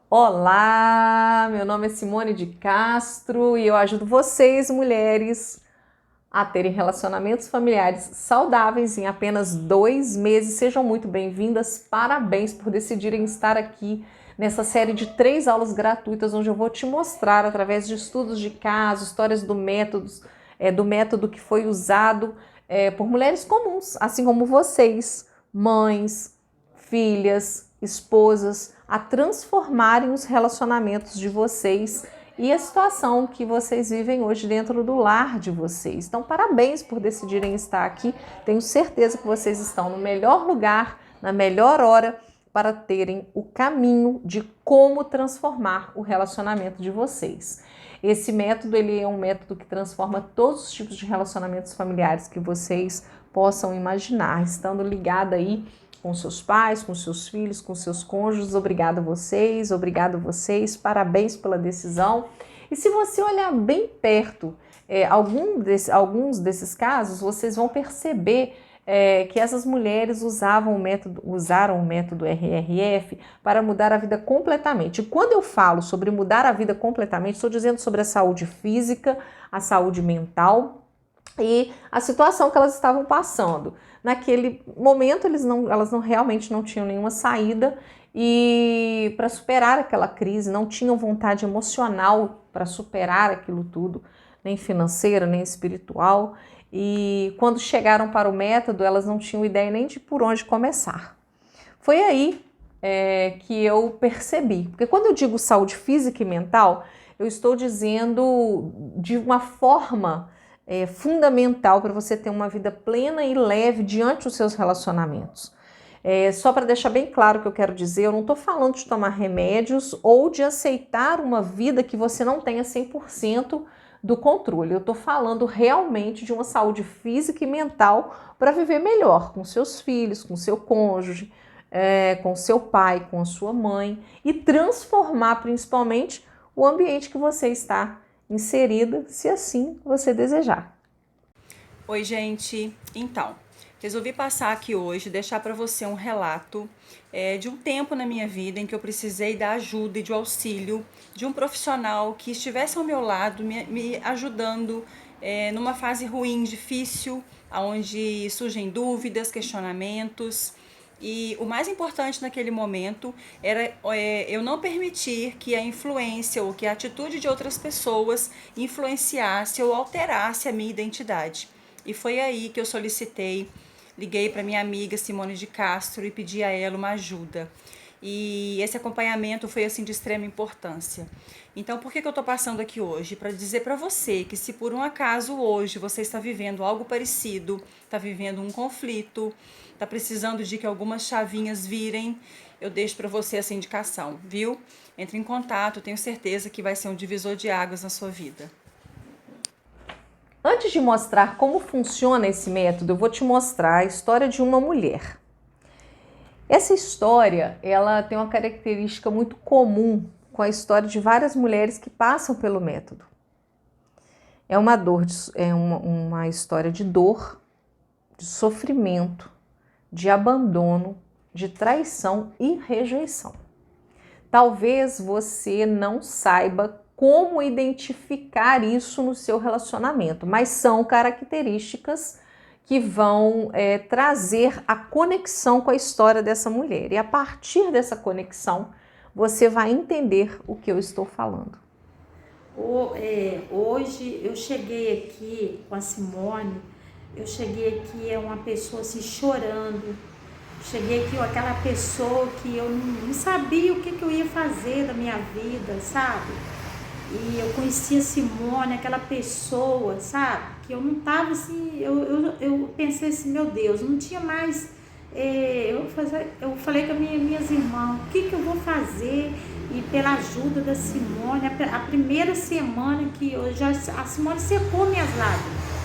Olá, meu nome é Simone de Castro e eu ajudo vocês, mulheres, a terem relacionamentos familiares saudáveis em apenas 2 meses. Sejam muito bem-vindas, parabéns por decidirem estar aqui nessa série de 3 aulas gratuitas, onde eu vou te mostrar, através de estudos de caso, histórias do método que foi usado por mulheres comuns, assim como vocês, mães, filhas, esposas, a transformarem os relacionamentos de vocês e a situação que vocês vivem hoje dentro do lar de vocês. Então, parabéns por decidirem estar aqui. Tenho certeza que vocês estão no melhor lugar, na melhor hora, para terem o caminho de como transformar o relacionamento de vocês. Esse método, ele é um método que transforma todos os tipos de relacionamentos familiares que vocês possam imaginar, estando ligada aí com seus pais, com seus filhos, com seus cônjuges. Obrigado a vocês, parabéns pela decisão. E se você olhar bem perto, alguns desses casos, vocês vão perceber que essas mulheres usaram o método RRF para mudar a vida completamente. E quando eu falo sobre mudar a vida completamente, estou dizendo sobre a saúde física, a saúde mental e a situação que elas estavam passando. Naquele momento, elas realmente não tinham nenhuma saída e para superar aquela crise, não tinham vontade emocional para superar aquilo tudo, nem financeira, nem espiritual. E quando chegaram para o método, elas não tinham ideia nem de por onde começar. Foi aí que eu percebi, porque quando eu digo saúde física e mental, eu estou dizendo de uma forma fundamental para você ter uma vida plena e leve diante dos seus relacionamentos. Só para deixar bem claro o que eu quero dizer, eu não estou falando de tomar remédios ou de aceitar uma vida que você não tenha 100% do controle. Eu estou falando realmente de uma saúde física e mental para viver melhor com seus filhos, com seu cônjuge, com seu pai, com a sua mãe e transformar principalmente o ambiente que você está inserida, se assim você desejar. Oi, gente. Então, resolvi passar aqui hoje, deixar para você um relato de um tempo na minha vida em que eu precisei da ajuda e de auxílio de um profissional que estivesse ao meu lado, me ajudando numa fase ruim, difícil, onde surgem dúvidas, questionamentos. E o mais importante naquele momento era eu não permitir que a influência ou que a atitude de outras pessoas influenciasse ou alterasse a minha identidade. E foi aí que eu solicitei, liguei para minha amiga Simone de Castro e pedi a ela uma ajuda. E esse acompanhamento foi assim de extrema importância. Então, por que eu estou passando aqui hoje? Para dizer para você que se por um acaso hoje você está vivendo algo parecido, está vivendo um conflito, está precisando de que algumas chavinhas virem, eu deixo para você essa indicação, viu? Entre em contato, tenho certeza que vai ser um divisor de águas na sua vida. Antes de mostrar como funciona esse método, eu vou te mostrar a história de uma mulher. Essa história, ela tem uma característica muito comum com a história de várias mulheres que passam pelo método. É uma história de dor, de sofrimento, de abandono, de traição e rejeição. Talvez você não saiba como identificar isso no seu relacionamento, mas são características que vão trazer a conexão com a história dessa mulher. E a partir dessa conexão, você vai entender o que eu estou falando. Hoje eu cheguei aqui com a Simone, eu cheguei aqui uma pessoa assim chorando, cheguei aqui aquela pessoa que eu não sabia o que eu ia fazer da minha vida, sabe? E eu conheci a Simone, aquela pessoa, sabe? Que eu não tava assim, eu pensei assim, meu Deus, não tinha mais. Eu falei com as minhas irmãs, o que eu vou fazer? E pela ajuda da Simone, a primeira semana que a Simone secou minhas lágrimas.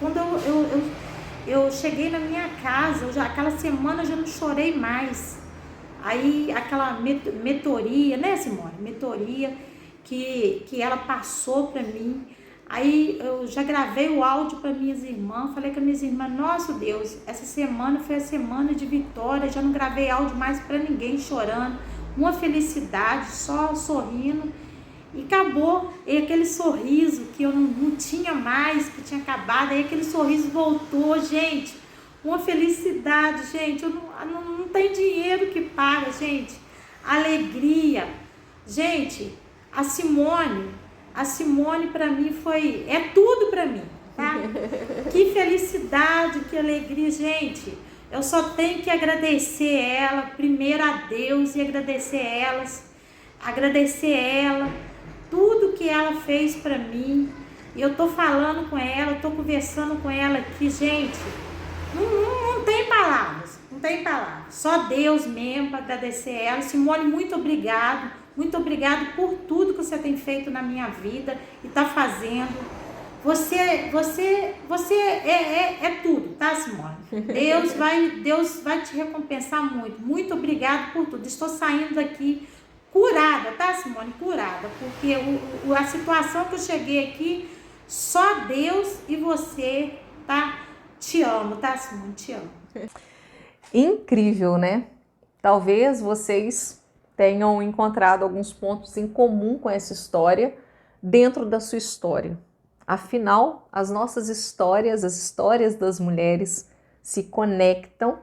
Quando eu cheguei na minha casa, aquela semana eu já não chorei mais. Aí aquela mentoria, né, Simone? Mentoria que ela passou para mim. Aí eu já gravei o áudio para minhas irmãs, falei com as minhas irmãs, nossa Deus, essa semana foi a semana de vitória, já não gravei áudio mais para ninguém chorando, uma felicidade, só sorrindo. E acabou, e aquele sorriso que eu não tinha mais, que tinha acabado, aí aquele sorriso voltou, gente, uma felicidade, gente, não tem dinheiro que paga, gente, alegria, gente, a Simone para mim é tudo para mim, tá? Que felicidade, que alegria, gente, eu só tenho que agradecer ela, primeiro a Deus e agradecer ela, tudo que ela fez para mim. E eu tô falando com ela, tô conversando com ela aqui, gente, não tem palavras, só Deus mesmo para agradecer ela. Simone, muito obrigado por tudo que você tem feito na minha vida e tá fazendo. Você é tudo, tá, Simone? Deus vai te recompensar muito obrigado por tudo. Estou saindo daqui curada, tá, Simone? Curada, porque a situação que eu cheguei aqui, só Deus e você, tá? Te amo, tá, Simone? Te amo. Incrível, né? Talvez vocês tenham encontrado alguns pontos em comum com essa história dentro da sua história. Afinal, as nossas histórias, as histórias das mulheres se conectam,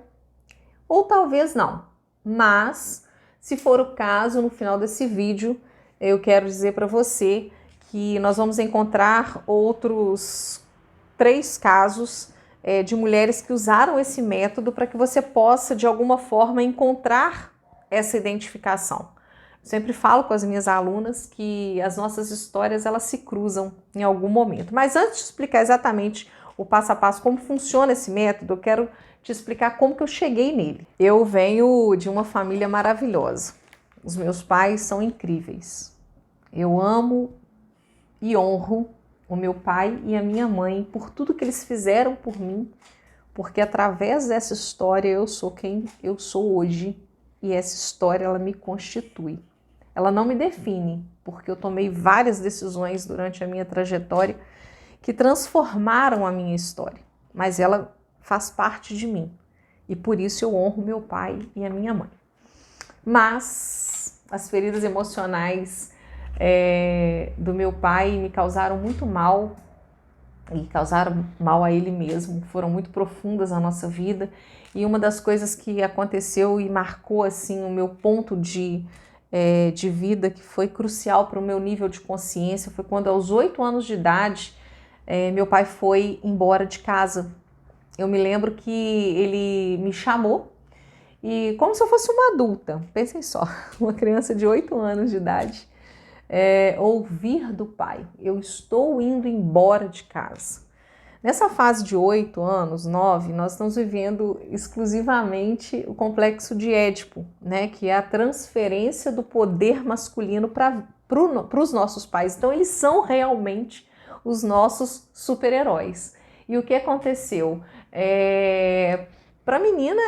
ou talvez não, mas se for o caso, no final desse vídeo, eu quero dizer para você que nós vamos encontrar outros 3 casos de mulheres que usaram esse método para que você possa, de alguma forma, encontrar essa identificação. Eu sempre falo com as minhas alunas que as nossas histórias, elas se cruzam em algum momento. Mas antes de explicar exatamente o passo a passo, como funciona esse método, eu quero te explicar como que eu cheguei nele. Eu venho de uma família maravilhosa. Os meus pais são incríveis. Eu amo e honro o meu pai e a minha mãe por tudo que eles fizeram por mim, porque através dessa história eu sou quem eu sou hoje e essa história ela me constitui. Ela não me define, porque eu tomei várias decisões durante a minha trajetória que transformaram a minha história, mas ela faz parte de mim e por isso eu honro meu pai e a minha mãe. Mas as feridas emocionais do meu pai me causaram muito mal e causaram mal a ele mesmo, foram muito profundas na nossa vida. E uma das coisas que aconteceu e marcou assim o meu ponto de vida, que foi crucial para o meu nível de consciência, foi quando aos 8 anos de idade meu pai foi embora de casa. Eu me lembro que ele me chamou e como se eu fosse uma adulta, pensem só, uma criança de 8 anos de idade, ouvir do pai: eu estou indo embora de casa. Nessa fase de 8 anos, 9, nós estamos vivendo exclusivamente o complexo de Édipo, né, que é a transferência do poder masculino para os nossos pais. Então eles são realmente os nossos super-heróis. E o que aconteceu? Para a menina,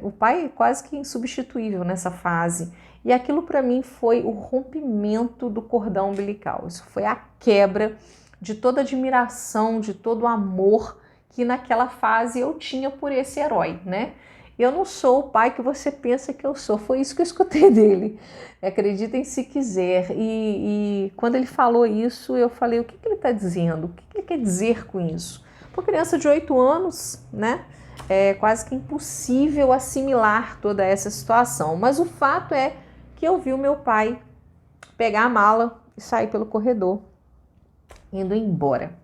o pai é quase que insubstituível nessa fase. E aquilo para mim foi o rompimento do cordão umbilical. Isso foi a quebra de toda admiração, de todo amor que naquela fase eu tinha por esse herói, né? Eu não sou o pai que você pensa que eu sou. Foi isso que eu escutei dele. Acreditem se quiser. E quando ele falou isso, eu falei: o que ele está dizendo? O que ele quer dizer com isso? Para uma criança de 8 anos, né? É quase que impossível assimilar toda essa situação. Mas o fato é que eu vi o meu pai pegar a mala e sair pelo corredor, indo embora.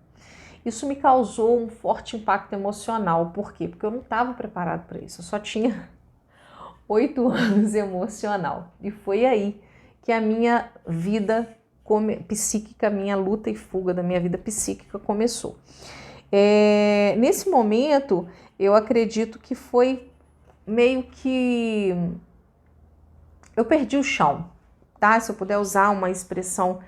Isso me causou um forte impacto emocional. Por quê? Porque eu não estava preparado para isso. Eu só tinha 8 anos emocional. E foi aí que a minha vida psíquica, minha luta e fuga da minha vida psíquica começou. Nesse momento, eu acredito que foi meio que eu perdi o chão, tá? Se eu puder usar uma expressão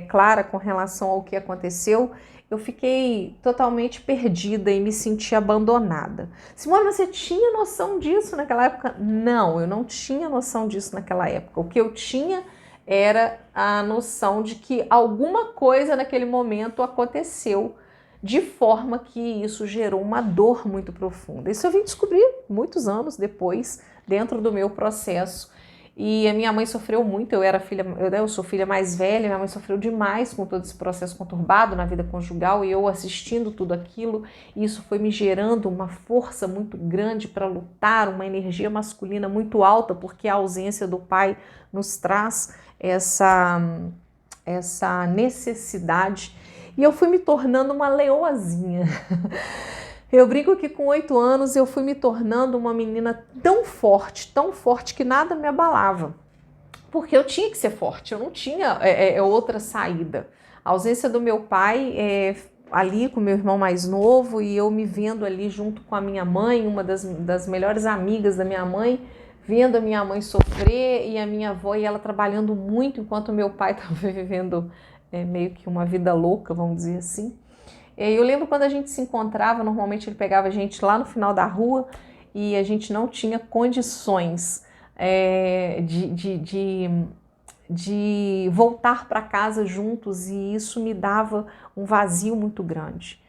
clara com relação ao que aconteceu, eu fiquei totalmente perdida e me senti abandonada. Simone, você tinha noção disso naquela época? Não, eu não tinha noção disso naquela época. O que eu tinha era a noção de que alguma coisa naquele momento aconteceu de forma que isso gerou uma dor muito profunda. Isso eu vim descobrir muitos anos depois, dentro do meu processo. E a minha mãe sofreu muito, eu sou filha mais velha, minha mãe sofreu demais com todo esse processo conturbado na vida conjugal e eu assistindo tudo aquilo, e isso foi me gerando uma força muito grande para lutar, uma energia masculina muito alta, porque a ausência do pai nos traz essa necessidade. E eu fui me tornando uma leoazinha. Eu brinco que com 8 anos eu fui me tornando uma menina tão forte que nada me abalava. Porque eu tinha que ser forte, eu não tinha outra saída. A ausência do meu pai ali com meu irmão mais novo e eu me vendo ali junto com a minha mãe, uma das melhores amigas da minha mãe, vendo a minha mãe sofrer e a minha avó e ela trabalhando muito enquanto meu pai estava vivendo meio que uma vida louca, vamos dizer assim. Eu lembro quando a gente se encontrava, normalmente ele pegava a gente lá no final da rua e a gente não tinha condições de voltar para casa juntos e isso me dava um vazio muito grande.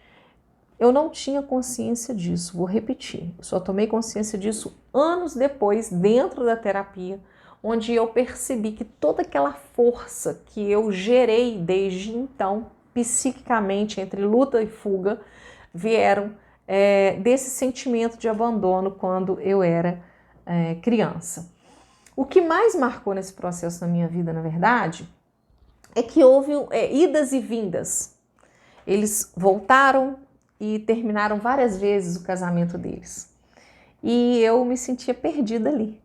Eu não tinha consciência disso, vou repetir, eu só tomei consciência disso anos depois, dentro da terapia, onde eu percebi que toda aquela força que eu gerei desde então, psiquicamente, entre luta e fuga, vieram desse sentimento de abandono quando eu era criança. O que mais marcou nesse processo na minha vida, na verdade, é que houve idas e vindas. Eles voltaram e terminaram várias vezes o casamento deles. E eu me sentia perdida ali,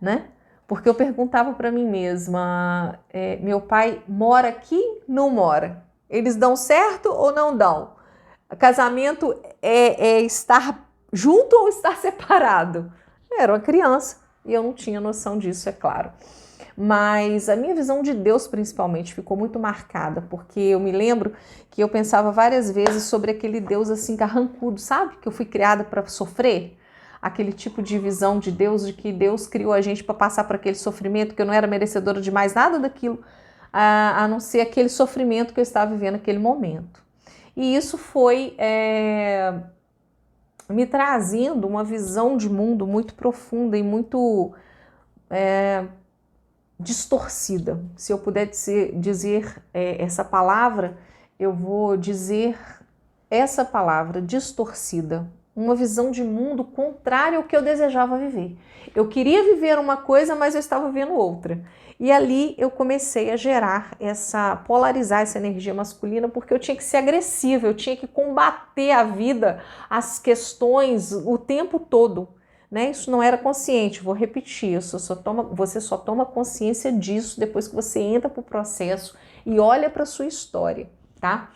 né? Porque eu perguntava para mim mesma, meu pai mora aqui? Não mora? Eles dão certo ou não dão? Casamento é estar junto ou estar separado? Eu era uma criança e eu não tinha noção disso, é claro. Mas a minha visão de Deus, principalmente, ficou muito marcada, porque eu me lembro que eu pensava várias vezes sobre aquele Deus assim carrancudo, sabe? Que eu fui criada para sofrer. Aquele tipo de visão de Deus, de que Deus criou a gente para passar por aquele sofrimento, que eu não era merecedora de mais nada daquilo, a não ser aquele sofrimento que eu estava vivendo naquele momento. E isso foi me trazendo uma visão de mundo muito profunda e muito distorcida. Se eu puder dizer essa palavra, eu vou dizer essa palavra, distorcida. Uma visão de mundo contrária ao que eu desejava viver. Eu queria viver uma coisa, mas eu estava vendo outra. E ali eu comecei a polarizar essa energia masculina, porque eu tinha que ser agressiva, eu tinha que combater a vida, as questões, o tempo todo. Né? Isso não era consciente, vou repetir, você só toma consciência disso depois que você entra para o processo e olha para a sua história, tá?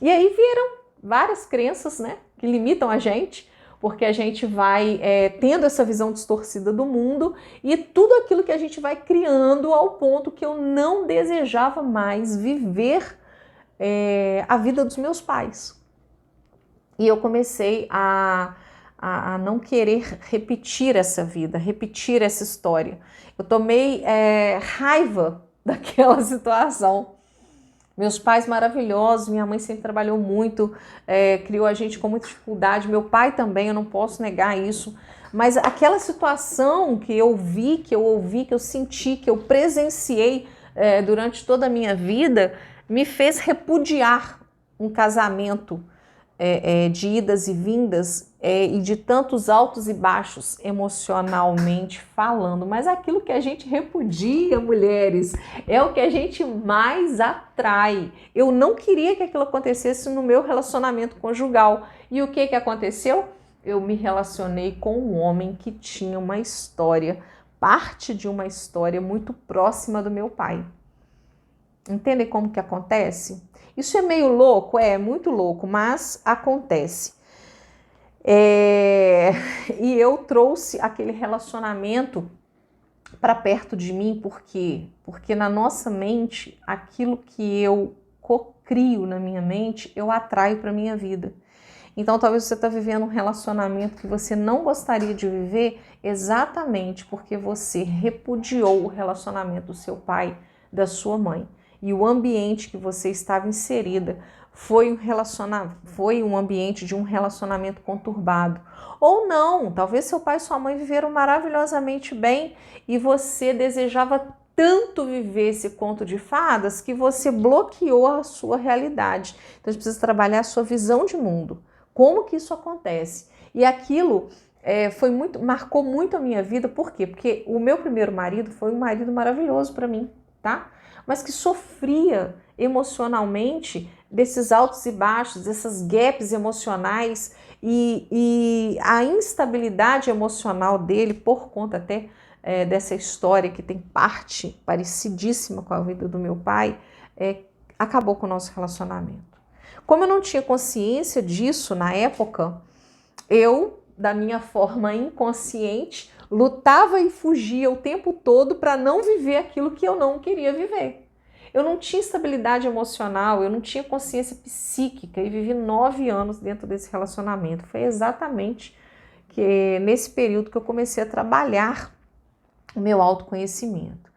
E aí viram várias crenças, né, que limitam a gente, porque a gente vai tendo essa visão distorcida do mundo e tudo aquilo que a gente vai criando ao ponto que eu não desejava mais viver a vida dos meus pais. E eu comecei a não querer repetir essa vida, repetir essa história. Eu tomei raiva daquela situação. Meus pais maravilhosos, minha mãe sempre trabalhou muito, criou a gente com muita dificuldade, meu pai também, eu não posso negar isso, mas aquela situação que eu vi, que eu ouvi, que eu senti, que eu presenciei durante toda a minha vida, me fez repudiar um casamento de idas e vindas e de tantos altos e baixos emocionalmente falando, mas aquilo que a gente repudia, mulheres, é o que a gente mais atrai. Eu não queria que aquilo acontecesse no meu relacionamento conjugal. E o que aconteceu? Eu me relacionei com um homem que tinha uma história, parte de uma história muito próxima do meu pai. Entendem como que acontece? Isso é meio louco, muito louco, mas acontece. E eu trouxe aquele relacionamento para perto de mim, por quê? Porque na nossa mente, aquilo que eu cocrio na minha mente, eu atraio para a minha vida. Então talvez você está vivendo um relacionamento que você não gostaria de viver exatamente porque você repudiou o relacionamento do seu pai, da sua mãe. e o ambiente que você estava inserida foi um ambiente de um relacionamento conturbado. Ou não, talvez seu pai e sua mãe viveram maravilhosamente bem e você desejava tanto viver esse conto de fadas que você bloqueou a sua realidade. Então a gente precisa trabalhar a sua visão de mundo. Como que isso acontece? E aquilo marcou muito a minha vida. Por quê? Porque o meu primeiro marido foi um marido maravilhoso para mim, tá? Mas que sofria emocionalmente desses altos e baixos, dessas gaps emocionais e a instabilidade emocional dele, por conta até dessa história que tem parte parecidíssima com a vida do meu pai, acabou com o nosso relacionamento. Como eu não tinha consciência disso na época, eu, da minha forma inconsciente, lutava e fugia o tempo todo para não viver aquilo que eu não queria viver. Eu não tinha estabilidade emocional, eu não tinha consciência psíquica e vivi 9 anos dentro desse relacionamento. Foi exatamente nesse período que eu comecei a trabalhar o meu autoconhecimento.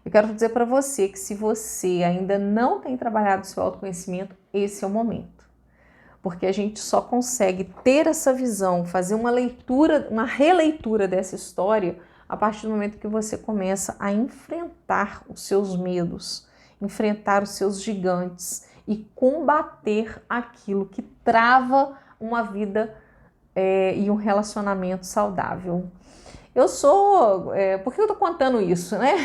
Eu quero dizer para você que se você ainda não tem trabalhado o seu autoconhecimento, esse é o momento. Porque a gente só consegue ter essa visão, fazer uma leitura, uma releitura dessa história a partir do momento que você começa a enfrentar os seus medos, enfrentar os seus gigantes e combater aquilo que trava uma vida e um relacionamento saudável. Por que eu tô contando isso, né?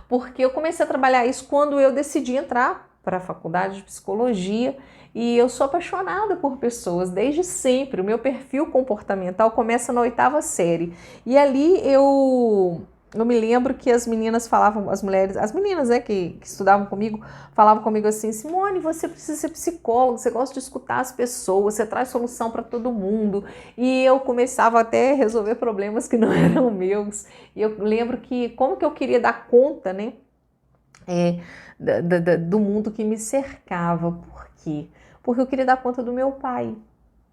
Porque eu comecei a trabalhar isso quando eu decidi entrar para a faculdade de psicologia e eu sou apaixonada por pessoas desde sempre. O meu perfil comportamental começa na 8ª série e ali eu me lembro que as meninas falavam, as meninas que estudavam comigo, falavam comigo assim: Simone, você precisa ser psicóloga, você gosta de escutar as pessoas, você traz solução para todo mundo. E eu começava até a resolver problemas que não eram meus. E eu lembro que como que eu queria dar conta, né, do mundo que me cercava. Por quê? Porque eu queria dar conta do meu pai,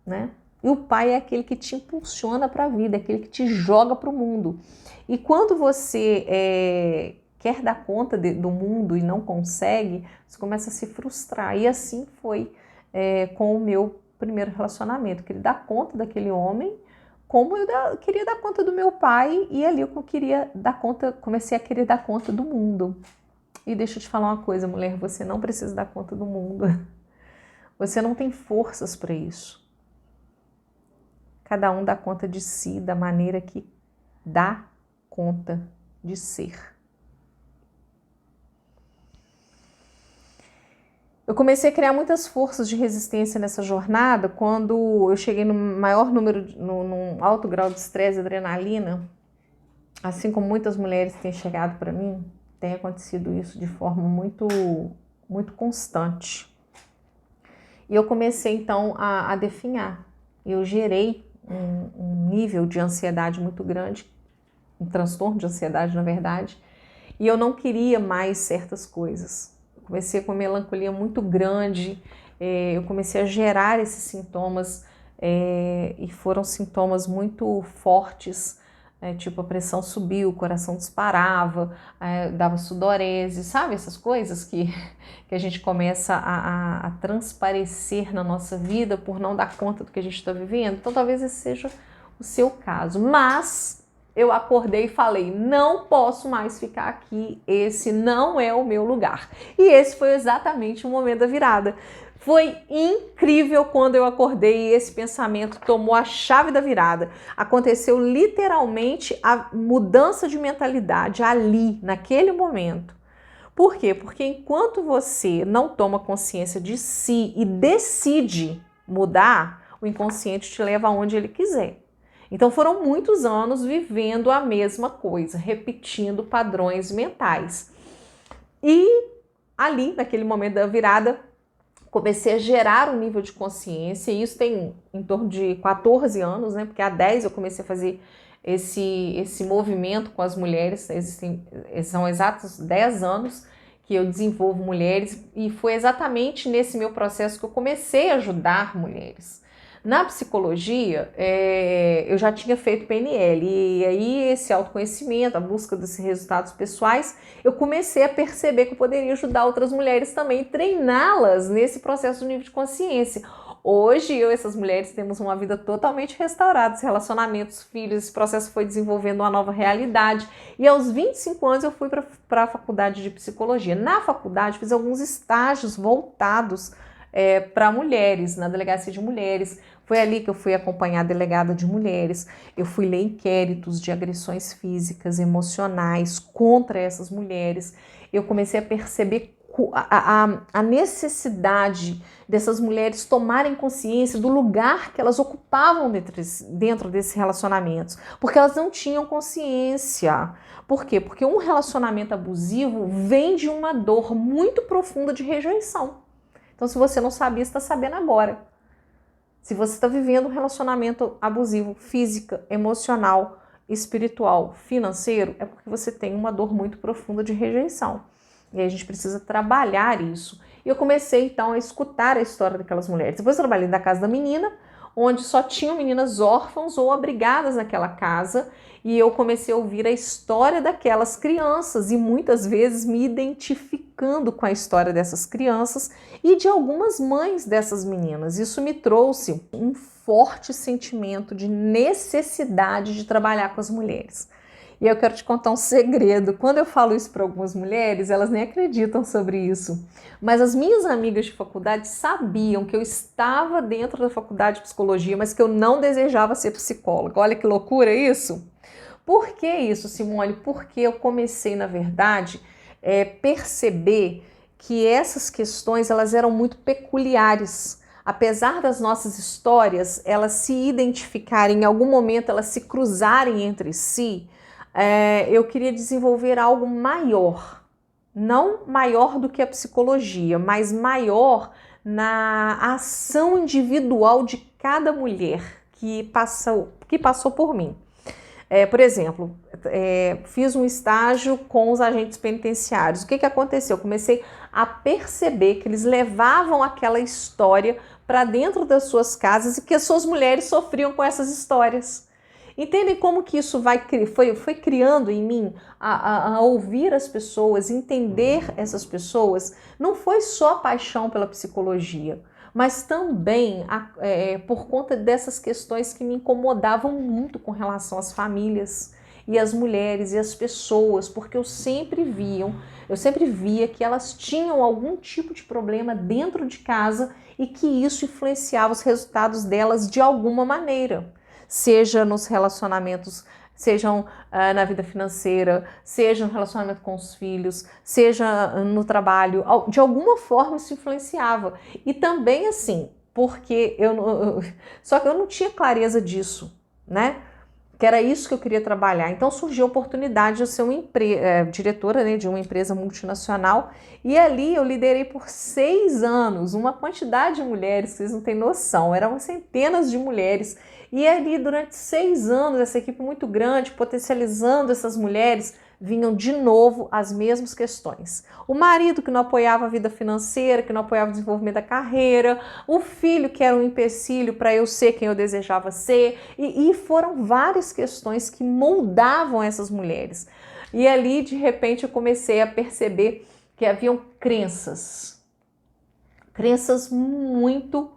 né? E o pai é aquele que te impulsiona para a vida, é aquele que te joga para o mundo. E quando você quer dar conta do mundo e não consegue, você começa a se frustrar. E assim foi com o meu primeiro relacionamento. Eu queria dar conta daquele homem, como eu queria dar conta do meu pai, e ali eu comecei a querer dar conta do mundo. E deixa eu te falar uma coisa, mulher, você não precisa dar conta do mundo. Você não tem forças para isso. Cada um dá conta de si da maneira que dá conta de ser. Eu comecei a criar muitas forças de resistência nessa jornada quando eu cheguei num alto grau de estresse e adrenalina. Assim como muitas mulheres têm chegado para mim, tem acontecido isso de forma muito, muito constante. E eu comecei então a definhar. Eu gerei um nível de ansiedade muito grande, um transtorno de ansiedade, na verdade, e eu não queria mais certas coisas. Eu comecei com uma melancolia muito grande, eu comecei a gerar esses sintomas, e foram sintomas muito fortes, tipo a pressão subiu, o coração disparava, dava sudorese, sabe? Essas coisas que a gente começa a transparecer na nossa vida por não dar conta do que a gente está vivendo. Então talvez esse seja o seu caso. Mas eu acordei e falei, não posso mais ficar aqui, esse não é o meu lugar. E esse foi exatamente o momento da virada. Foi incrível quando eu acordei e esse pensamento tomou a chave da virada. Aconteceu literalmente a mudança de mentalidade ali, naquele momento. Por quê? Porque enquanto você não toma consciência de si e decide mudar, o inconsciente te leva aonde ele quiser. Então foram muitos anos vivendo a mesma coisa, repetindo padrões mentais. E ali, naquele momento da virada, comecei a gerar um nível de consciência, e isso tem em torno de 14 anos, né? Porque há 10 eu comecei a fazer esse movimento com as mulheres, são exatos 10 anos que eu desenvolvo mulheres, e foi exatamente nesse meu processo que eu comecei a ajudar mulheres. Na psicologia, eu já tinha feito PNL, e aí esse autoconhecimento, a busca desses resultados pessoais, eu comecei a perceber que eu poderia ajudar outras mulheres também, treiná-las nesse processo do nível de consciência. Hoje, eu e essas mulheres temos uma vida totalmente restaurada, relacionamentos, filhos, esse processo foi desenvolvendo uma nova realidade. E aos 25 anos eu fui para a faculdade de psicologia. Na faculdade, fiz alguns estágios voltados para mulheres, na delegacia de mulheres. Foi ali que eu fui acompanhar a delegada de mulheres, eu fui ler inquéritos de agressões físicas, emocionais contra essas mulheres. Eu comecei a perceber a necessidade dessas mulheres tomarem consciência do lugar que elas ocupavam dentro desses relacionamentos, porque elas não tinham consciência. Por quê? Porque um relacionamento abusivo vem de uma dor muito profunda de rejeição. Então, se você não sabia, você está sabendo agora. Se você está vivendo um relacionamento abusivo, física, emocional, espiritual, financeiro, é porque você tem uma dor muito profunda de rejeição. E aí a gente precisa trabalhar isso. E eu comecei, então, a escutar a história daquelas mulheres. Depois eu trabalhei na casa da menina, onde só tinham meninas órfãs ou abrigadas naquela casa, e eu comecei a ouvir a história daquelas crianças e muitas vezes me identificando com a história dessas crianças e de algumas mães dessas meninas. Isso me trouxe um forte sentimento de necessidade de trabalhar com as mulheres. E eu quero te contar um segredo. Quando eu falo isso para algumas mulheres, elas nem acreditam sobre isso. Mas as minhas amigas de faculdade sabiam que eu estava dentro da faculdade de psicologia, mas que eu não desejava ser psicóloga. Olha que loucura isso! Por que isso, Simone? Porque eu comecei, na verdade, perceber que essas questões elas eram muito peculiares. Apesar das nossas histórias, elas se identificarem, em algum momento elas se cruzarem entre si, eu queria desenvolver algo maior, não maior do que a psicologia, mas maior na ação individual de cada mulher que passou por mim. Por exemplo, fiz um estágio com os agentes penitenciários. O que aconteceu? Eu comecei a perceber que eles levavam aquela história para dentro das suas casas e que as suas mulheres sofriam com essas histórias. Entendem como que isso foi criando em mim a ouvir as pessoas, entender essas pessoas? Não foi só paixão pela psicologia, mas também por conta dessas questões que me incomodavam muito com relação às famílias e às mulheres e às pessoas, porque eu sempre via que elas tinham algum tipo de problema dentro de casa e que isso influenciava os resultados delas de alguma maneira. Seja nos relacionamentos, sejam na vida financeira, seja no relacionamento com os filhos, seja no trabalho, de alguma forma isso influenciava. E também assim, porque só que eu não tinha clareza disso, né? Que era isso que eu queria trabalhar. Então surgiu a oportunidade de eu ser diretora, né, de uma empresa multinacional, e ali eu liderei por 6 anos uma quantidade de mulheres, vocês não têm noção, eram centenas de mulheres. E ali, durante 6 anos, essa equipe muito grande, potencializando essas mulheres, vinham de novo as mesmas questões. O marido que não apoiava a vida financeira, que não apoiava o desenvolvimento da carreira, o filho que era um empecilho para eu ser quem eu desejava ser, e foram várias questões que moldavam essas mulheres. E ali, de repente, eu comecei a perceber que haviam crenças muito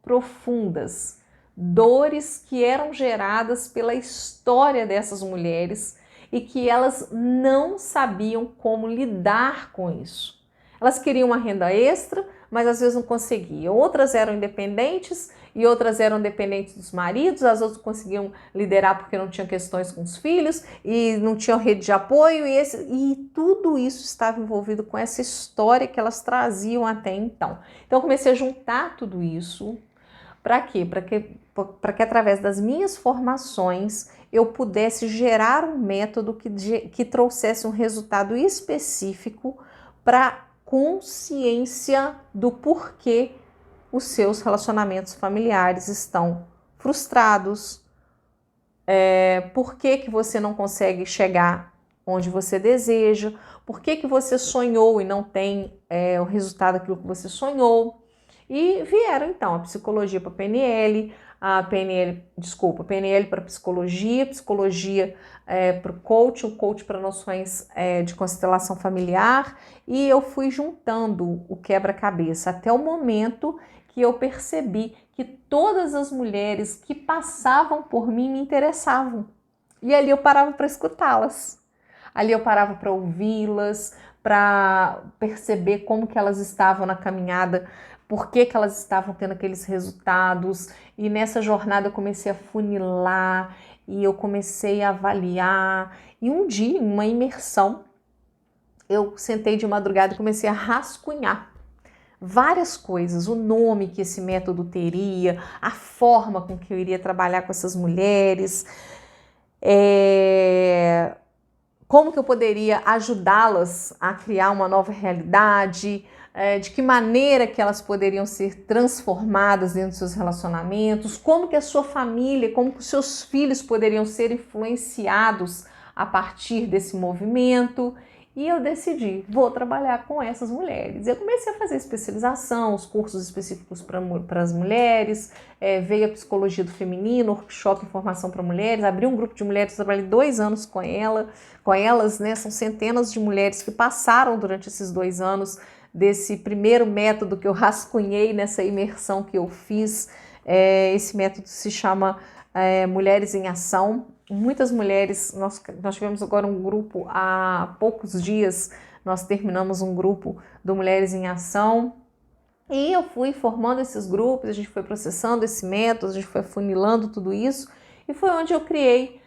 profundas, dores que eram geradas pela história dessas mulheres e que elas não sabiam como lidar com isso. Elas queriam uma renda extra, mas às vezes não conseguiam. Outras eram independentes e outras eram dependentes dos maridos, as outras conseguiam liderar porque não tinham questões com os filhos e não tinham rede de apoio e tudo isso estava envolvido com essa história que elas traziam até então. Então eu comecei a juntar tudo isso. Para quê? Para que através das minhas formações eu pudesse gerar um método que trouxesse um resultado específico para consciência do porquê os seus relacionamentos familiares estão frustrados, por que você não consegue chegar onde você deseja, por que você sonhou e não tem o resultado daquilo que você sonhou. E vieram então a psicologia para PNL, PNL para psicologia, psicologia para o coach para noções de constelação familiar, e eu fui juntando o quebra-cabeça até o momento que eu percebi que todas as mulheres que passavam por mim me interessavam. E ali eu parava para escutá-las. Ali eu parava para ouvi-las, para perceber como que elas estavam na caminhada, por que que elas estavam tendo aqueles resultados. E nessa jornada eu comecei a funilar e eu comecei a avaliar. E um dia, em uma imersão, eu sentei de madrugada e comecei a rascunhar várias coisas, o nome que esse método teria, a forma com que eu iria trabalhar com essas mulheres, como que eu poderia ajudá-las a criar uma nova realidade, de que maneira que elas poderiam ser transformadas dentro dos seus relacionamentos, como que a sua família, como que os seus filhos poderiam ser influenciados a partir desse movimento. E eu decidi, vou trabalhar com essas mulheres. Eu comecei a fazer especialização, os cursos específicos para as mulheres, veio a psicologia do feminino, workshop em formação para mulheres, abri um grupo de mulheres, trabalhei 2 anos com elas, né? São centenas de mulheres que passaram durante esses 2 anos desse primeiro método que eu rascunhei nessa imersão que eu fiz. Esse método se chama Mulheres em Ação. Muitas mulheres, nós tivemos agora um grupo há poucos dias, nós terminamos um grupo do Mulheres em Ação e eu fui formando esses grupos, a gente foi processando esse método, a gente foi funilando tudo isso e foi onde eu criei,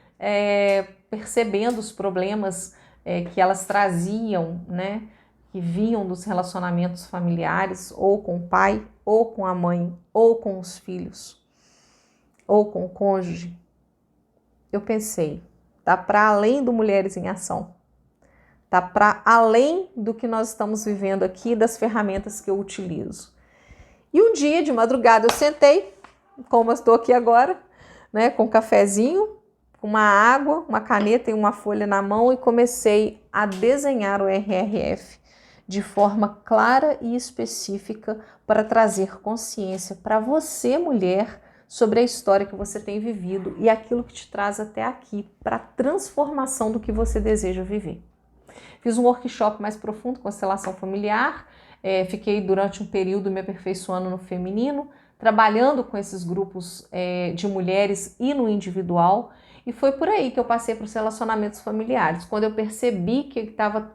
percebendo os problemas que elas traziam, né, que vinham dos relacionamentos familiares, ou com o pai, ou com a mãe, ou com os filhos, ou com o cônjuge. Eu pensei, tá para além do Mulheres em Ação, tá para além do que nós estamos vivendo aqui, das ferramentas que eu utilizo. E um dia de madrugada eu sentei, como eu estou aqui agora, né, com um cafezinho, com uma água, uma caneta e uma folha na mão e comecei a desenhar o RRF de forma clara e específica para trazer consciência para você, mulher, sobre a história que você tem vivido e aquilo que te traz até aqui para a transformação do que você deseja viver. Fiz um workshop mais profundo, constelação familiar, fiquei durante um período me aperfeiçoando no feminino, trabalhando com esses grupos de mulheres e no individual, e foi por aí que eu passei para os relacionamentos familiares, quando eu percebi que estava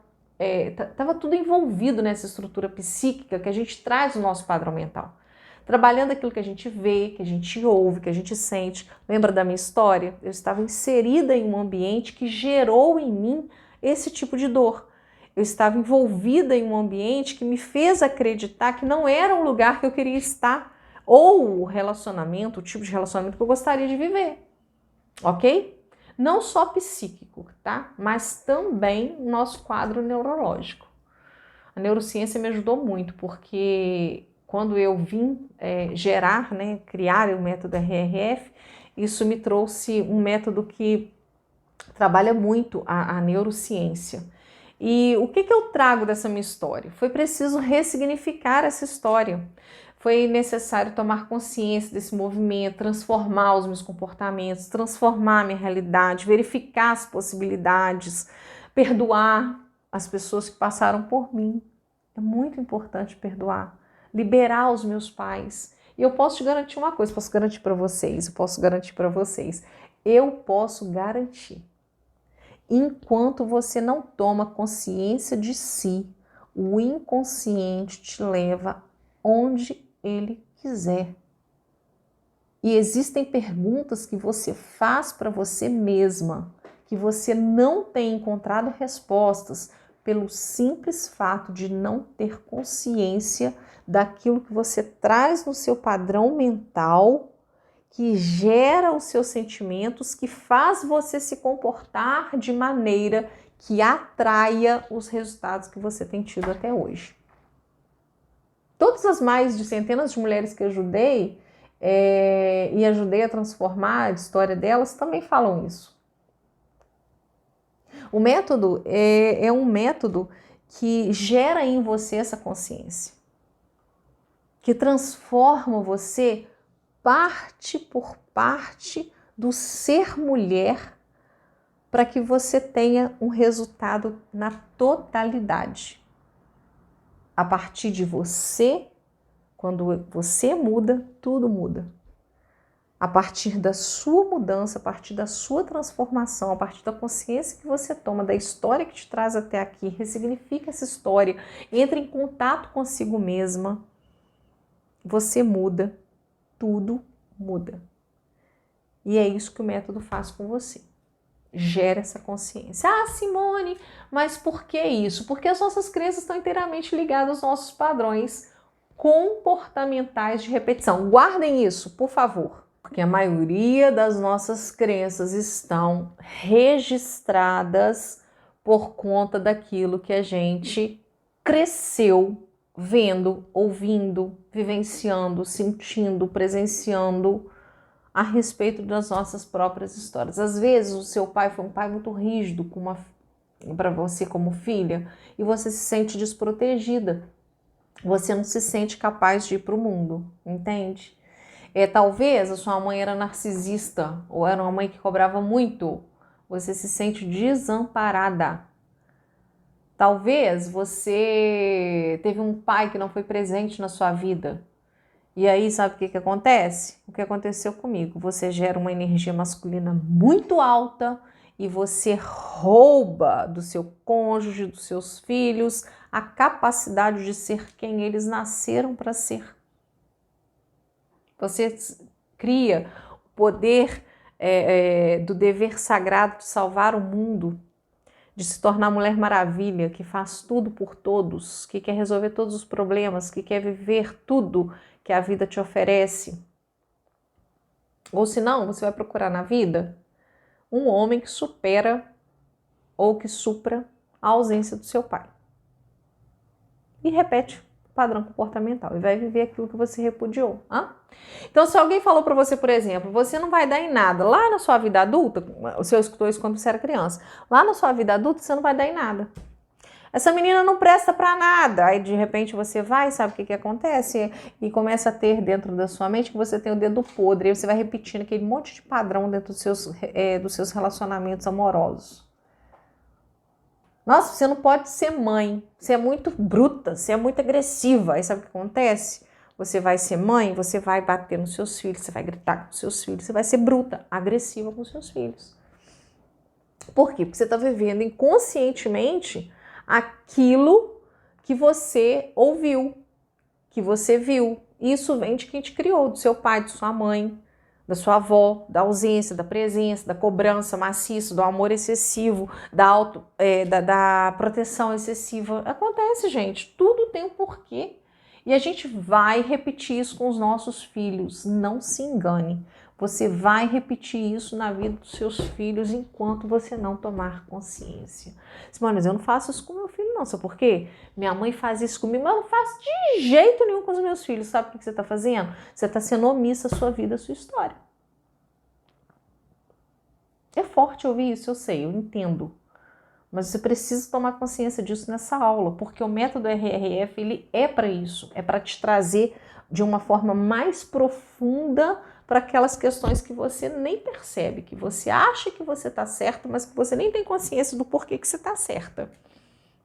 tudo envolvido nessa estrutura psíquica que a gente traz no nosso padrão mental. Trabalhando aquilo que a gente vê, que a gente ouve, que a gente sente. Lembra da minha história? Eu estava inserida em um ambiente que gerou em mim esse tipo de dor. Eu estava envolvida em um ambiente que me fez acreditar que não era um lugar que eu queria estar, ou o relacionamento, o tipo de relacionamento que eu gostaria de viver, ok? Não só psíquico, tá? Mas também o nosso quadro neurológico. A neurociência me ajudou muito, porque quando eu vim gerar, né, criar o método RRF, isso me trouxe um método que trabalha muito a neurociência. E o que eu trago dessa minha história? Foi preciso ressignificar essa história. Foi necessário tomar consciência desse movimento, transformar os meus comportamentos, transformar a minha realidade, verificar as possibilidades, perdoar as pessoas que passaram por mim. É muito importante perdoar. Liberar os meus pais. E eu posso te garantir uma coisa, posso garantir para vocês, eu posso garantir. Enquanto você não toma consciência de si, o inconsciente te leva onde ele quiser. E existem perguntas que você faz para você mesma, que você não tem encontrado respostas pelo simples fato de não ter consciência daquilo que você traz no seu padrão mental, que gera os seus sentimentos, que faz você se comportar de maneira que atraia os resultados que você tem tido até hoje. Todas as mais de centenas de mulheres que eu ajudei e ajudei a transformar a história delas também falam isso. O método é um método que gera em você essa consciência. que transforma você parte por parte do ser mulher para que você tenha um resultado na totalidade. A partir de você, quando você muda, tudo muda. A partir da sua mudança, a partir da sua transformação, a partir da consciência que você toma, da história que te traz até aqui, ressignifica essa história, entra em contato consigo mesma, você muda, tudo muda. E é isso que o método faz com você. Gera essa consciência. Ah, Simone, mas por que isso? Porque as nossas crenças estão inteiramente ligadas aos nossos padrões comportamentais de repetição. Guardem isso, por favor. Porque a maioria das nossas crenças estão registradas por conta daquilo que a gente cresceu vendo, ouvindo, vivenciando, sentindo, presenciando a respeito das nossas próprias histórias. Às vezes o seu pai foi um pai muito rígido para você como filha e você se sente desprotegida. Você não se sente capaz de ir para o mundo, entende? Talvez a sua mãe era narcisista ou era uma mãe que cobrava muito. Você se sente desamparada. Talvez você teve um pai que não foi presente na sua vida. E aí, sabe o que acontece? O que aconteceu comigo? Você gera uma energia masculina muito alta e você rouba do seu cônjuge, dos seus filhos, a capacidade de ser quem eles nasceram para ser. Você cria o poder do dever sagrado de salvar o mundo, de se tornar Mulher Maravilha, que faz tudo por todos, que quer resolver todos os problemas, que quer viver tudo que a vida te oferece. Ou se não, você vai procurar na vida um homem que supera ou que supra a ausência do seu pai. E repete o padrão comportamental e vai viver aquilo que você repudiou. Então, se alguém falou para você, por exemplo, você não vai dar em nada, lá na sua vida adulta, você escutou isso quando você era criança, lá na sua vida adulta você não vai dar em nada. Essa menina não presta para nada. Aí de repente você vai, sabe o que acontece? E começa a ter dentro da sua mente que você tem o dedo podre. Aí você vai repetindo aquele monte de padrão dentro dos seus relacionamentos amorosos. Nossa, você não pode ser mãe. Você é muito bruta, você é muito agressiva. Aí sabe o que acontece? Você vai ser mãe, você vai bater nos seus filhos, você vai gritar com seus filhos, você vai ser bruta, agressiva com seus filhos. Por quê? Porque você está vivendo inconscientemente aquilo que você ouviu, que você viu. Isso vem de quem te criou, do seu pai, de sua mãe, da sua avó, da ausência, da presença, da cobrança maciça, do amor excessivo, da proteção excessiva. Acontece, gente, tudo tem um porquê. E a gente vai repetir isso com os nossos filhos, não se engane. Você vai repetir isso na vida dos seus filhos enquanto você não tomar consciência. Simone, mas eu não faço isso com meu filho não, sabe por quê? Minha mãe faz isso comigo, mas eu não faço de jeito nenhum com os meus filhos. Sabe o que você está fazendo? Você está sendo omissa à sua vida, à sua história. É forte ouvir isso, eu sei, eu entendo. Mas você precisa tomar consciência disso nessa aula, porque o método RRF ele é para isso, é para te trazer de uma forma mais profunda para aquelas questões que você nem percebe, que você acha que você está certo, mas que você nem tem consciência do porquê que você está certa.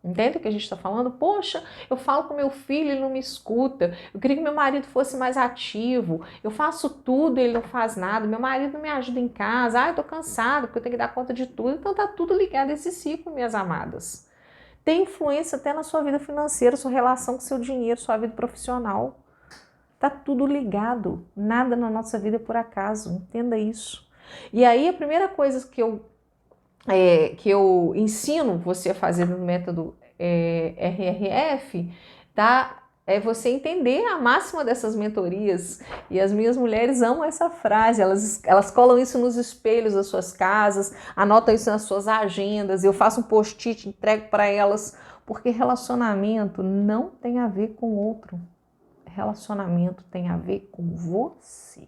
Entende o que a gente está falando? Poxa, eu falo com meu filho, ele não me escuta. Eu queria que meu marido fosse mais ativo. Eu faço tudo, ele não faz nada. Meu marido não me ajuda em casa. Eu tô cansado porque eu tenho que dar conta de tudo. Então tá tudo ligado a esse ciclo, minhas amadas. Tem influência até na sua vida financeira, sua relação com seu dinheiro, sua vida profissional. Tá tudo ligado. Nada na nossa vida é por acaso. Entenda isso. E aí a primeira coisa que eu ensino você a fazer no método RRF, tá? É você entender a máxima dessas mentorias. E as minhas mulheres amam essa frase, elas colam isso nos espelhos das suas casas, anotam isso nas suas agendas, eu faço um post-it, entrego para elas, porque relacionamento não tem a ver com o outro. Relacionamento tem a ver com você.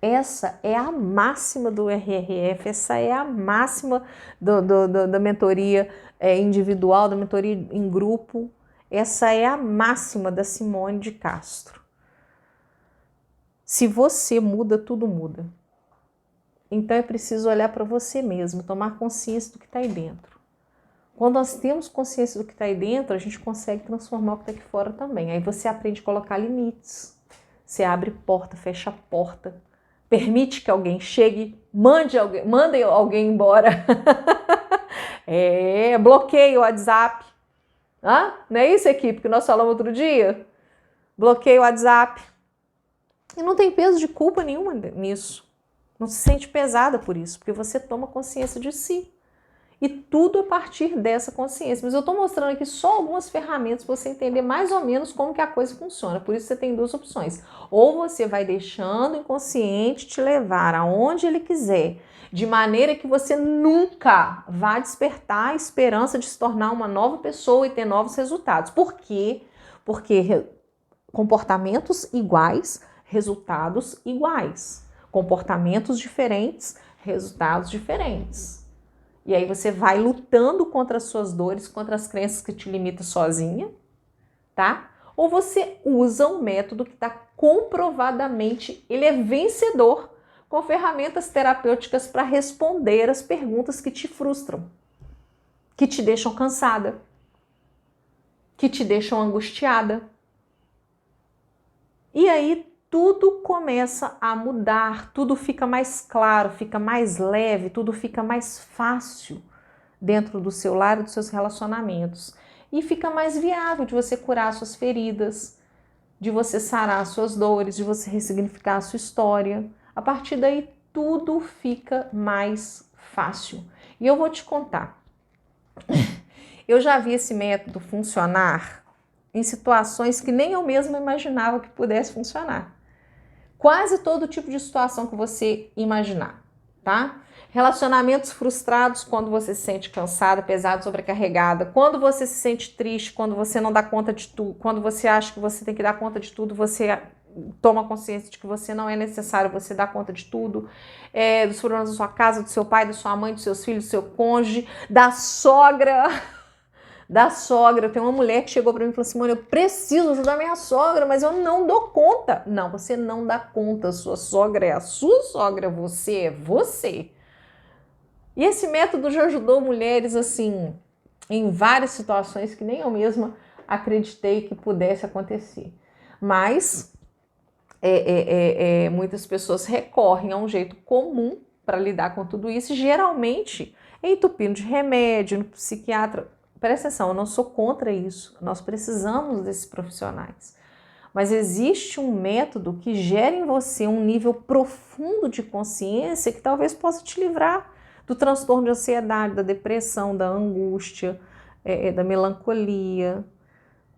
Essa é a máxima do RRF, essa é a máxima da mentoria individual, da mentoria em grupo. essa é a máxima da Simone de Castro. Se você muda, tudo muda. Então é preciso olhar para você mesmo, tomar consciência do que está aí dentro. Quando nós temos consciência do que está aí dentro, a gente consegue transformar o que está aqui fora também. Aí você aprende a colocar limites. Você abre porta, fecha porta, permite que alguém chegue, mande alguém embora. Bloqueia o WhatsApp. Não é isso, equipe, que nós falamos outro dia? Bloqueia o WhatsApp. E não tem peso de culpa nenhuma nisso. Não se sente pesada por isso, porque você toma consciência de si. E tudo a partir dessa consciência. Mas eu estou mostrando aqui só algumas ferramentas para você entender mais ou menos como que a coisa funciona. Por isso você tem duas opções. Ou você vai deixando o inconsciente te levar aonde ele quiser, de maneira que você nunca vá despertar a esperança de se tornar uma nova pessoa e ter novos resultados. Por quê? Porque comportamentos iguais, resultados iguais. Comportamentos diferentes, resultados diferentes. E aí você vai lutando contra as suas dores, contra as crenças que te limitam sozinha, tá? Ou você usa um método que está comprovadamente, ele é vencedor, com ferramentas terapêuticas para responder as perguntas que te frustram, que te deixam cansada, que te deixam angustiada. E aí tudo começa a mudar, tudo fica mais claro, fica mais leve, tudo fica mais fácil dentro do seu lar e dos seus relacionamentos. E fica mais viável de você curar suas feridas, de você sarar suas dores, de você ressignificar a sua história. A partir daí, tudo fica mais fácil. E eu vou te contar. Eu já vi esse método funcionar em situações que nem eu mesma imaginava que pudesse funcionar. Quase todo tipo de situação que você imaginar, tá? Relacionamentos frustrados quando você se sente cansada, pesada, sobrecarregada. Quando você se sente triste, quando você não dá conta de tudo, quando você acha que você tem que dar conta de tudo, você toma consciência de que você não é necessário, você dá conta de tudo. Dos problemas da sua casa, do seu pai, da sua mãe, dos seus filhos, do seu cônjuge, da sogra. Da sogra, tem uma mulher que chegou para mim e falou: Simone, eu preciso ajudar minha sogra, mas eu não dou conta. Não, você não dá conta, sua sogra é a sua sogra, você é você. E esse método já ajudou mulheres assim, em várias situações que nem eu mesma acreditei que pudesse acontecer. Mas muitas pessoas recorrem a um jeito comum para lidar com tudo isso, e geralmente é entupindo de remédio, no psiquiatra. Presta atenção, eu não sou contra isso, nós precisamos desses profissionais. Mas existe um método que gera em você um nível profundo de consciência que talvez possa te livrar do transtorno de ansiedade, da depressão, da angústia, da melancolia,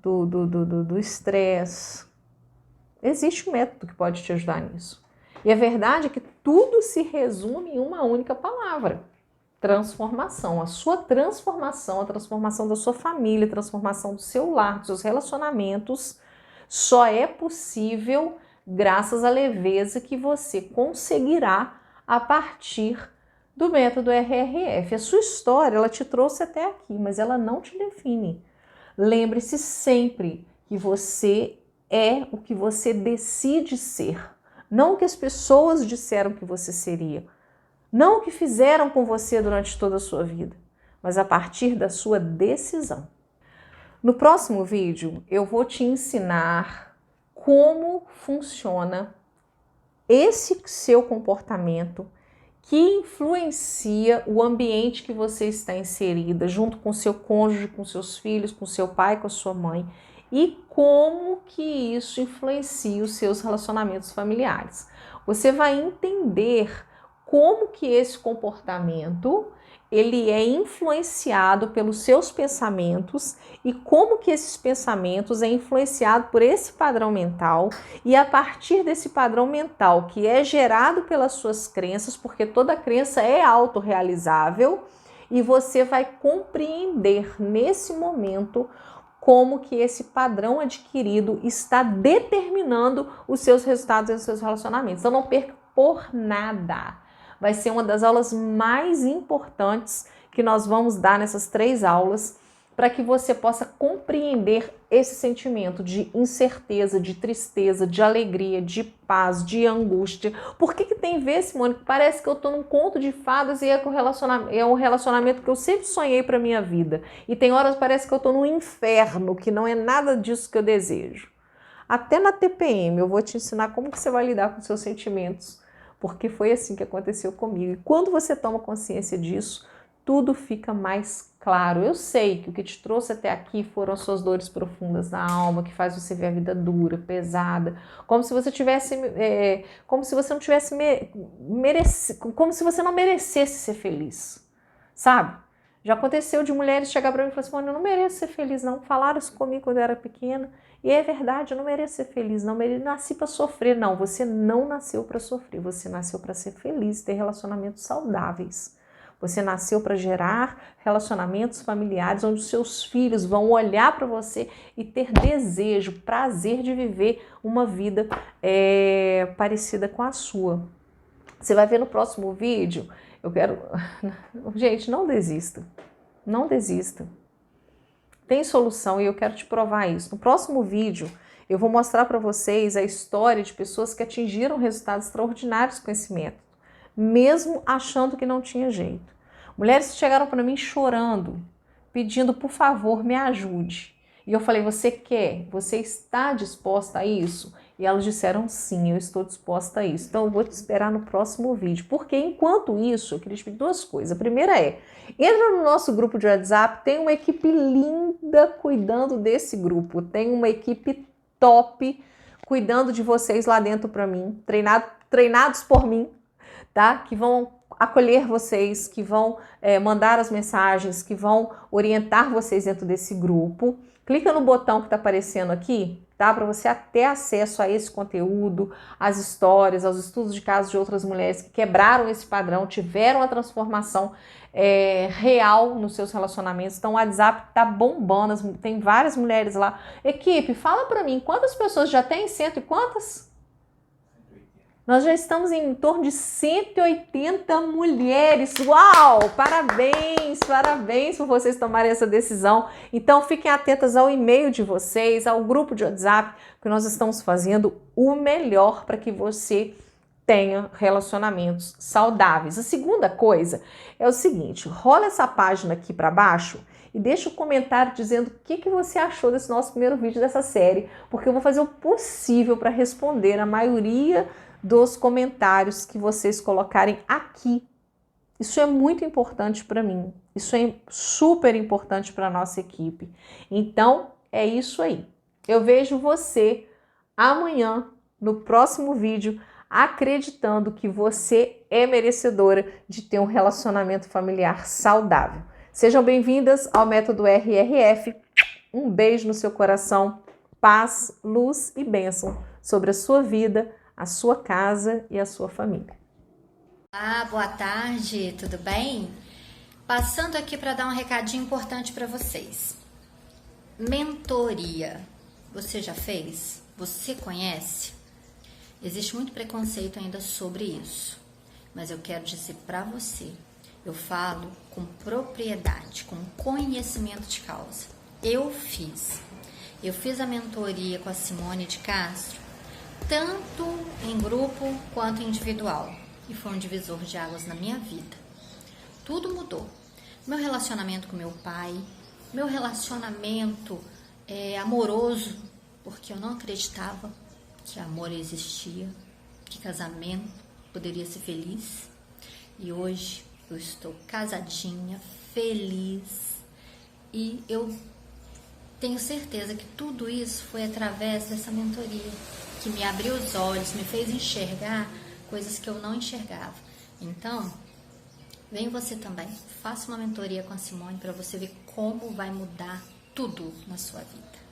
do estresse. Existe um método que pode te ajudar nisso. E a verdade é que tudo se resume em uma única palavra: transformação. A sua transformação, a transformação da sua família, a transformação do seu lar, dos seus relacionamentos, só é possível graças à leveza que você conseguirá a partir do método RRF. A sua história, ela te trouxe até aqui, mas ela não te define. Lembre-se sempre que você é o que você decide ser, não o que as pessoas disseram que você seria. Não o que fizeram com você durante toda a sua vida, mas a partir da sua decisão. No próximo vídeo, eu vou te ensinar como funciona esse seu comportamento que influencia o ambiente que você está inserida, junto com seu cônjuge, com seus filhos, com seu pai, com a sua mãe, e como que isso influencia os seus relacionamentos familiares. Você vai entender como que esse comportamento ele é influenciado pelos seus pensamentos e como que esses pensamentos é influenciado por esse padrão mental, e a partir desse padrão mental que é gerado pelas suas crenças, porque toda crença é autorrealizável, e você vai compreender nesse momento como que esse padrão adquirido está determinando os seus resultados e os seus relacionamentos. Então não perca por nada. Vai ser uma das aulas mais importantes que nós vamos dar nessas 3 aulas, para que você possa compreender esse sentimento de incerteza, de tristeza, de alegria, de paz, de angústia. Por que tem vezes, Simone, que parece que eu estou num conto de fadas e é um relacionamento que eu sempre sonhei para minha vida. E tem horas que parece que eu estou num inferno, que não é nada disso que eu desejo. Até na TPM eu vou te ensinar como que você vai lidar com seus sentimentos, porque foi assim que aconteceu comigo. E quando você toma consciência disso, tudo fica mais claro. Eu sei que o que te trouxe até aqui foram as suas dores profundas na alma, que faz você ver a vida dura, pesada, como se você tivesse, como se você não tivesse como se você não merecesse ser feliz, sabe? Já aconteceu de mulheres chegar para mim e falar assim: "Mano, eu não mereço ser feliz, não. Falaram isso comigo quando eu era pequena. E é verdade, eu não mereço ser feliz, não. Eu nasci para sofrer." Não, você não nasceu para sofrer. Você nasceu para ser feliz, ter relacionamentos saudáveis. Você nasceu para gerar relacionamentos familiares onde os seus filhos vão olhar para você e ter desejo, prazer de viver uma vida parecida com a sua. Você vai ver no próximo vídeo. Eu quero... Gente, não desista. Não desista. Tem solução e eu quero te provar isso. No próximo vídeo, eu vou mostrar para vocês a história de pessoas que atingiram resultados extraordinários com esse método, mesmo achando que não tinha jeito. Mulheres que chegaram para mim chorando, pedindo: "Por favor, me ajude." E eu falei: "Você quer? Você está disposta a isso?" E elas disseram: "Sim, eu estou disposta a isso." Então eu vou te esperar no próximo vídeo, porque enquanto isso, eu queria te pedir duas coisas. A primeira é: entra no nosso grupo de WhatsApp, tem uma equipe linda cuidando desse grupo, tem uma equipe top cuidando de vocês lá dentro para mim, treinados por mim, tá? Que vão acolher vocês, que vão mandar as mensagens, que vão orientar vocês dentro desse grupo. Clica no botão que está aparecendo aqui, tá? Para você ter acesso a esse conteúdo, às histórias, aos estudos de casos de outras mulheres que quebraram esse padrão, tiveram a transformação real nos seus relacionamentos. Então o WhatsApp tá bombando, tem várias mulheres lá. Equipe, fala para mim, quantas pessoas já tem? Cento e quantas? Nós já estamos em torno de 180 mulheres. Uau! Parabéns, parabéns por vocês tomarem essa decisão. Então fiquem atentas ao e-mail de vocês, ao grupo de WhatsApp, que nós estamos fazendo o melhor para que você tenha relacionamentos saudáveis. A segunda coisa é o seguinte: rola essa página aqui para baixo e deixa um comentário dizendo o que você achou desse nosso primeiro vídeo dessa série, porque eu vou fazer o possível para responder a maioria dos comentários que vocês colocarem aqui. Isso é muito importante para mim, isso é super importante para a nossa equipe. Então, é isso aí. Eu vejo você amanhã no próximo vídeo, acreditando que você é merecedora de ter um relacionamento familiar saudável. Sejam bem-vindas ao Método RRF. Um beijo no seu coração, paz, luz e bênção sobre a sua vida, a sua casa e a sua família. Olá, boa tarde, tudo bem? Passando aqui para dar um recadinho importante para vocês. Mentoria. Você já fez? Você conhece? Existe muito preconceito ainda sobre isso, mas eu quero dizer para você, eu falo com propriedade, com conhecimento de causa. Eu fiz a mentoria com a Simone de Castro, tanto em grupo quanto individual, e foi um divisor de águas na minha vida. Tudo mudou. Meu relacionamento com meu pai, meu relacionamento amoroso, porque eu não acreditava que amor existia, que casamento poderia ser feliz. E hoje eu estou casadinha, feliz, e eu tenho certeza que tudo isso foi através dessa mentoria, que me abriu os olhos, me fez enxergar coisas que eu não enxergava. Então, vem você também, faça uma mentoria com a Simone para você ver como vai mudar tudo na sua vida.